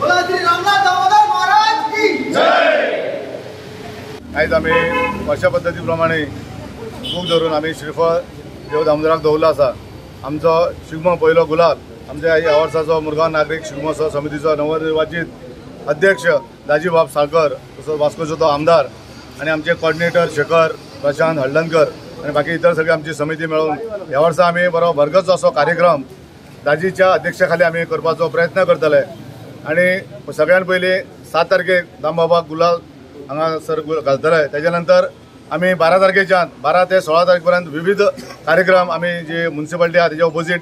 बोला श्री रामनाथ दामोदर महाराज की जय। आयज आमी वर्षा पद्धती प्रमाणे खूब धरून आमी श्रीफळ देव दामोदराक दवरलो आसा। आमचो शिगमो पयलो गुलाल आमच्या ह्या वर्साचो मुरगांव नागरीक शिगमोत्सव समितीचो नवनिर्वाचित अध्यक्ष दाजीबाब साळकर, तसोच वास्कोचो तो आमदार आणि आमचे कोऑर्डिनेटर शेखर प्रशांत हळदणकर आणि बाकी इतर सगळी आमची समिती मेळून ह्या वर्सा आमी बरो भरगच्च असो कार्यक्रम दाजीच्या अध्यक्षाखाली आमी करपाचो प्रयत्न करतले। आणि सगळ्यात पयली 7 तारखेक दामबाबाक गुलाल हांगासर घालतले। त्याच्या नंतर आमी 12 तारखेच्यान 12 ते 16 तारखे पर्यंत विविध कार्यक्रम आमी जे म्युनिसिपालिटी आहा तेच्या ऑपोजिट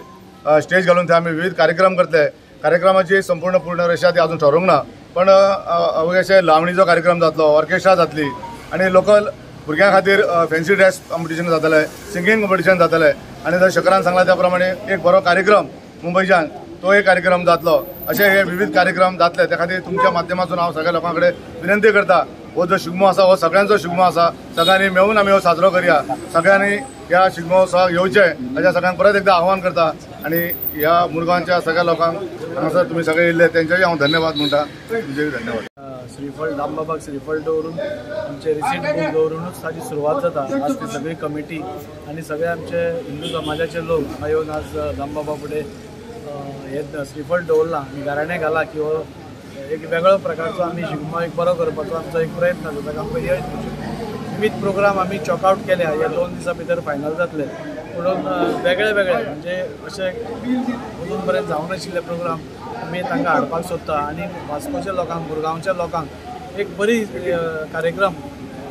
स्टेज घालून थंय आमी विविध कार्यक्रम करतले। कार्यक्रमाची पूर्ण रेषा ती अजून ठरोवंक ना, पण अवघे लावणीचो कार्यक्रम जातलो, ऑर्केस्ट्रा जातली आणि लोकल भुरग्यां खातीर फॅन्सी ड्रेस कॉम्पिटिशन जातले, सिंगींग कॉम्पिटिशन जातले आणि जर शेखरान सांगला त्या प्रमाणे एक बरो कार्यक्रम मुंबयच्यान तो एक कार्यक्रम जातलो। असे हे विविध कार्यक्रम जातले। त्या खातीर तुमच्या माध्यमातून हांव सगळ्या लोकां कडेन विनंती करता, हो जो शिगमो आसा हो सगळ्यांचो शिगमो आसा, सगळ्यांनी मेळून आमी हो साजरो करूया, सगळ्यांनी ह्या शिगमोत्सवाक येवचें हाच्या सगळ्यांक परत एकदा आव्हान करता। आणि ह्या मुरगांवच्या सगळ्या लोकांक हांगासर तुमी सगळे येयल्ले तेंचेय हांव धन्यवाद म्हणटा। तुमचेय धन्यवाद। श्रीफळ दामबाबाक श्रीफळ दवरून आमचे रिसीट बूक दवरूनच ताची सुरवात जाता। आज ती सगळी कमिटी आणि सगळे आमचे हिंदू समाजाचे लोक येवन आज दामबाबा फुडें हे श्रीफळ दवरला आनी गाराणें घाला की हो एक वेगळो प्रकारचो आमी शिगमो एक बरो करपाचो आमचो एक प्रयत्न आसा, ताका आमकां यश दिवचें। विविध प्रोग्राम आमी चॉकआउट केल्या, ह्या 2 दिसां भितर फायनल जातले, म्हणून वेगळे म्हणजे अशें अजून पर्यंत जावं नाशिल्ले प्रोग्राम आमी तांकां हाडपाक सोदता आणि वास्कोच्या लोकांक मुरगांवच्या लोकांक एक बरी कार्यक्रम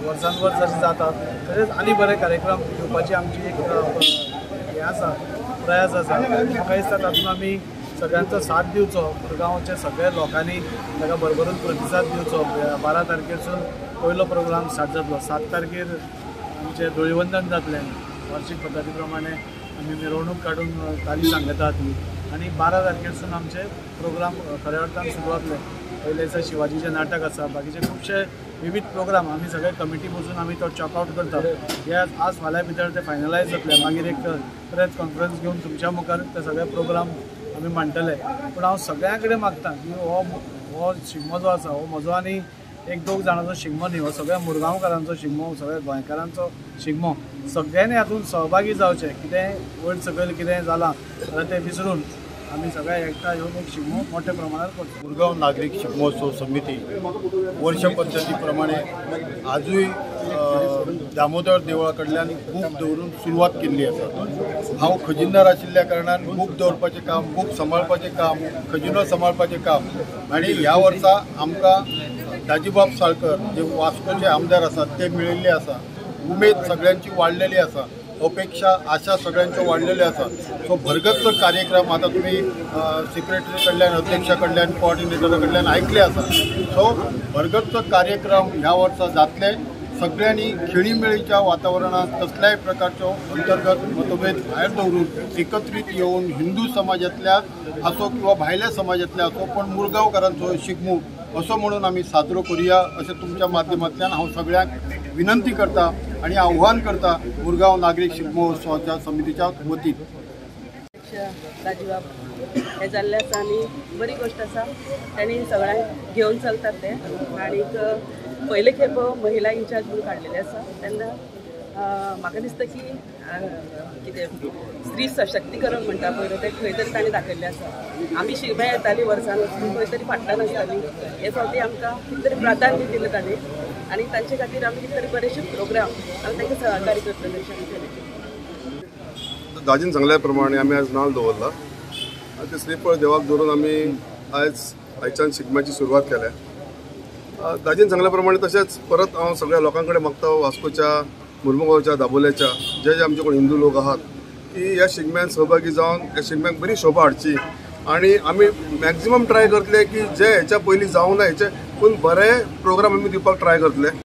वर्सान वर्स जशें जाता तशेंच आनी बरे कार्यक्रम घेवपाची आमची एक हें आसा, प्रयास आसा। म्हाका दिसता तातूंत आमी सगळ्यांचो साथ दिवचो, मुरगांवच्या सगळ्या लोकांनी ताका भरभरून प्रतिसाद दिवचो। 12 तारखेरसून पयलो प्रोग्राम स्टार्ट जातलो, 7 तारखेर आमचें धुळीवंदन जातलें वार्षिक पद्दती प्रमाणे आमी मिरवणूक काडून ताली सांगतात आणि 12 तारखेरसून आमचे प्रोग्राम खऱ्या अर्थान सुरू जातले। पयले दिसा शिवाजीचें नाटक आसा, बाकीचे खुबशे विविध प्रोग्राम आमी सगळे कमिटी बसून आमी तो चॉकआउट करता। हे आज फाल्यां भितर ते फायनलायज जातले, मागीर एक प्रेस कॉन्फरन्स घेवन तुमच्या मुखार ते सगळे प्रोग्राम आमी मांडटले। पूण हांव सगळ्यां कडेन मागता की हो शिगमो जो आसा हो म्हजो आनी 1-2 जाणांचो शिगमो न्ही, हो सगळ्या मुरगांवकारांचो शिगमो, सगळ्या गोंयकारांचो शिगमो। सगळ्यांनी हातूंत सहभागी जावचें। कितें वयर सकयल कितें जालां जाल्यार तें विसरून आमी सगळे एकठांय येवन एक शिगमो मोठ्या प्रमाणात करतो। मुरगांव नागरीक शिगमोत्सव समिती वर्ष पद्धती प्रमाणे आजूय दामोदर देवळा कडल्यान बूक दवरून सुरवात केल्ली आसा। हांव खजिनदार आशिल्ल्या कारणान बूक दवरपाचें काम, बूक सांबाळपाचें काम, खजिनो सांबाळपाचें काम आणि ह्या वर्सा आमकां दाजीबाब साळकर जे वास्कोचे आमदार आसात ते मेळिल्ले आसा। उमेद सगळ्यांची वाडलेली आसा, अपेक्षा आशा सगळ्यांच्यो वाडलेल्यो आसात। सो भरगच्च कार्यक्रम आता तुम्ही सेक्रेटरी कडल्यान, अध्यक्षा कडल्यान, कोऑर्डिनेटरा कडल्यान आयकले आसा। सो भरगच्च कार्यक्रम ह्या वर्सा जातले। सगळ्यांनी खेळीमेळीच्या वातावरणात कसल्याय प्रकारच्यो अंतर्गत मतभेद भायर दवरून एकत्रित येऊन हिंदू समाजातल्या असो किंवा भायल्या समाजातल्या असो पण मुरगांवकारांचो शिगमो असो म्हणून आमी साजरो करूया अशें तुमच्या माध्यमांतल्यान हांव सगळ्यांक विनंती करता आणि आव्हान करता मुरगांव नागरीक शिगमोत्सवाच्या समितीच्या वतीन। दाजीबाब हे जाल्ले आसा आनी बरी गोष्ट आसा, त्यांनी सगळ्यांक घेवन चलतात ते। आणि पयले खेप महिला इन्चार्ज म्हणून काडलेले आसा तेन्ना म्हाका दिसता की कितें स्त्री सशक्तीकरण म्हणटा पळय तें खंय तरी तांणी दाखयल्लें आसा। आमी शिगम्या येतालीं वर्सान खंय तरी फाटल्यान आसतालीं, हे फावटी आमकां कितें तरी प्राधान्य दिलें तांणी आणि तांचे खातीर आमी कितें तरी बरेचशे प्रोग्राम आमी तांकां सहकार्य करतले अशें दाजीन सांगल्या प्रमाणे आमी आज नाल्ल दवरला। ते श्रीफळ देवाक दवरून आमी आयच्यान शिगम्याची सुरवात केल्या। दाजीन सांगल्या प्रमाणे तशेंच परत हांव सगळ्या लोकां कडेन मागता, वास्कोच्या, मुरमुगांवच्या, दाबोलेच्या जे आमचे कोण हिंदू लोक आहात की ह्या शिगम्यान सहभागी जावन ह्या शिगम्याक बरी शोभा हाडची आणि आमी मॅक्झिमम ट्राय करतले की जे हेच्या पयलीं जावंक ना हेचे पूण बरे प्रोग्राम आमी दिवपाक ट्राय करतले।